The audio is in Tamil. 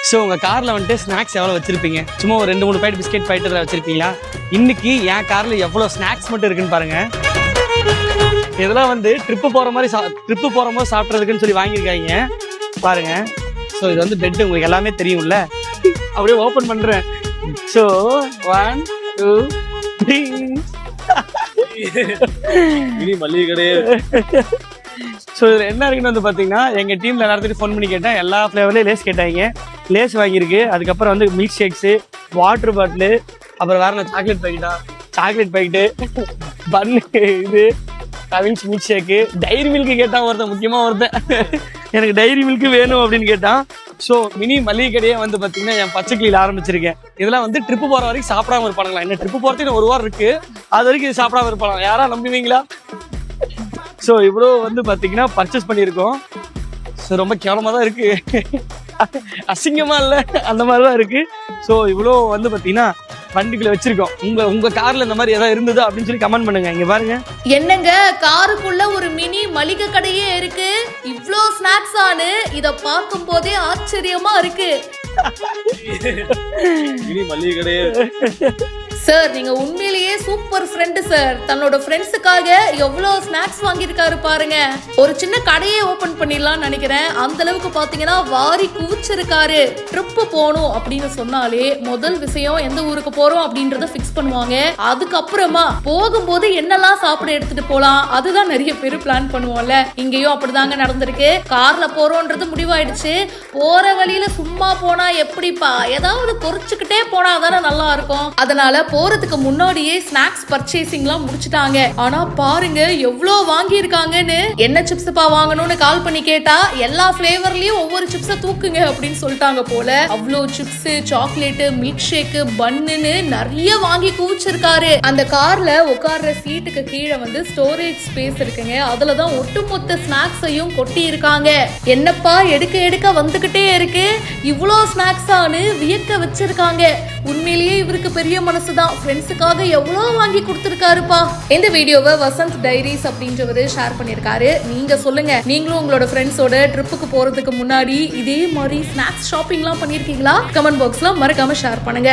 ஸோ உங்கள் காரில் வந்துட்டு ஸ்நாக்ஸ் எவ்வளோ வச்சுருப்பீங்க? சும்மா ஒரு 2-3 பாக்கெட் பிஸ்கெட் பாக்கெட் இதில் வச்சுருப்பீங்களா? இன்றைக்கி என் காரில் எவ்வளோ ஸ்நாக்ஸ் மட்டும் இருக்குன்னு பாருங்கள். இதெல்லாம் வந்து ட்ரிப்பு போகிற போது சாப்பிட்றதுக்குன்னு சொல்லி வாங்கியிருக்காங்க பாருங்கள். ஸோ இது வந்து பெட்டு உங்களுக்கு எல்லாமே தெரியும்ல. அப்படியே ஓப்பன் பண்ணுறேன். ஸோ 1 2 3 மளிகை கடையே. ஸோ இதில் என்ன இருக்குன்னு வந்து பார்த்தீங்கன்னா, எங்கள் டீமில் எல்லாத்துக்கும் ஃபோன் பண்ணி கேட்டேன். எல்லா ஃப்ளேவர்லேயும் லேஸ் கேட்டாங்க. லேஸ் வாங்கியிருக்கு. அதுக்கப்புறம் வந்து மில்க் ஷேக்ஸு, வாட்டர் பாட்டிலு, அப்புறம் வேறு என்ன சாக்லேட் பாக்கெட்டு, பன்னு, இது Cavin's milk shake, Dairy Milk கேட்டான் ஒருத்தன். முக்கியமாக ஒருத்தன் எனக்கு டைரி மில்க்கு வேணும் அப்படின்னு கேட்டான். ஸோ மினி மளிகை கடையே வந்து பார்த்தீங்கன்னா என் பச்சைக்கிளியில் ஆரம்பிச்சிருக்கேன். இதெல்லாம் வந்து ட்ரிப்பு போகிற வரைக்கும் சாப்பிடாம இருப்பானுங்களா? என்ன ட்ரிப்பு போகிறதுக்கு 1 வாரம் இருக்குது, அது வரைக்கும் இது சாப்பிடாம இருப்பாங்க. யாரா நம்புவீங்களா? ஸோ இவ்வளோ வந்து பார்த்தீங்கன்னா பர்ச்சேஸ் பண்ணியிருக்கோம். ஸோ ரொம்ப கேவலமாக தான் இருக்குது, அசிங்கமாக இல்லை, அந்த மாதிரி தான் இருக்குது. ஸோ இவ்வளோ வந்து பார்த்தீங்கன்னா வண்டிக்குள்ள வச்சிருக்கோம். உங்க கார்ல இந்த மாதிரி ஏதாவது இருந்தது அப்படின்னு சொல்லி கமெண்ட் பண்ணுங்க. இங்க பாருங்க, என்னங்க காருக்குள்ள ஒரு மினி மளிகை கடையே இருக்கு. இவ்ளோ ஸ்நாக்ஸ் ஆனு இத பார்க்கும் போதே ஆச்சரியமா இருக்கு. மினி மளிகை கடையே. சார் நீங்க உண்மையிலேயே சூப்பர் ஃப்ரெண்டு சார். தன்னோட ஃப்ரெண்ட்ஸுக்காக எவ்வளோ ஸ்நாக்ஸ் வாங்கியிருக்காரு பாருங்க. ஒரு சின்ன கடையே ஓபன் பண்ணிடலாம்னு நினைக்கிறேன். அந்த அளவுக்கு பாத்தீங்கன்னா வாரி குவிச்சிருக்காரு. ட்ரிப்பு போகணும் அப்படின்னு சொன்னாலே முதல் விஷயம் எந்த ஊருக்கு போறோம் அப்படின்றத ஃபிக்ஸ் பண்ணுவாங்க. அதுக்கப்புறமா போகும்போது என்னெல்லாம் சாப்பிட எடுத்துட்டு போலாம் அதுதான் நிறைய பேர் பிளான் பண்ணுவோம்ல. இங்கேயும் அப்படிதாங்க நடந்திருக்கு. கார்ல போறோன்றது முடிவாயிடுச்சு. போற வழியில சும்மா போனா எப்படிப்பா, ஏதாவது பொறிச்சுக்கிட்டே போனா தானே நல்லா இருக்கும். அதனால போறதுக்கு முன்னாடியே ஸ்நாக்ஸ் பர்ச்சேசிங்லாம் முடிச்சிட்டாங்க. ஆனா பாருங்க எவ்வளோ வாங்கியிருக்காங்கன்னு. என்ன சிப்ஸ்ப்பா வாங்கணும்னு கால் பண்ணி கேட்டா எல்லா ஃபிளேவர்லயும் ஒவ்வொரு சிப்ஸை தூக்குங்க அப்படின்னு சொல்லிட்டாங்க போல. அவ்வளோ சிப்ஸ், சாக்லேட், மில்க் ஷேக், பன்னு நிறைய வாங்கி குவிச்சிருக்காரு. அந்த கார்ல உட்கார்ற சீட்டுக்கு கீழே வந்து ஸ்டோரேஜ் ஸ்பேஸ் இருக்குங்க. அதுலதான் ஒட்டுமொத்த ஸ்நாக்ஸையும் கொட்டி இருக்காங்க. என்னப்பா எடுக்க வந்துகிட்டே இருக்கு, இவ்வளோ ஸ்நாக்ஸ் ஆனு வியக்க வச்சிருக்காங்க. உண்மையிலேயே இவருக்கு பெரிய மனசு தான். ஃப்ரெண்ட்ஸுக்காக எவ்வளோ வாங்கி கொடுத்துருக்காருப்பா. இந்த வீடியோவை வசந்த் டைரிஸ் அப்படின்றவரு ஷேர் பண்ணியிருக்காரு. நீங்க சொல்லுங்க, நீங்களும் உங்களோட ஃப்ரெண்ட்ஸோட ட்ரிப்புக்கு போறதுக்கு முன்னாடி இதே மாதிரி ஸ்நாக்ஸ் ஷாப்பிங்லாம் பண்ணியிருக்கீங்களா? கமெண்ட் பாக்ஸ்ல மறக்காம ஷேர் பண்ணுங்க.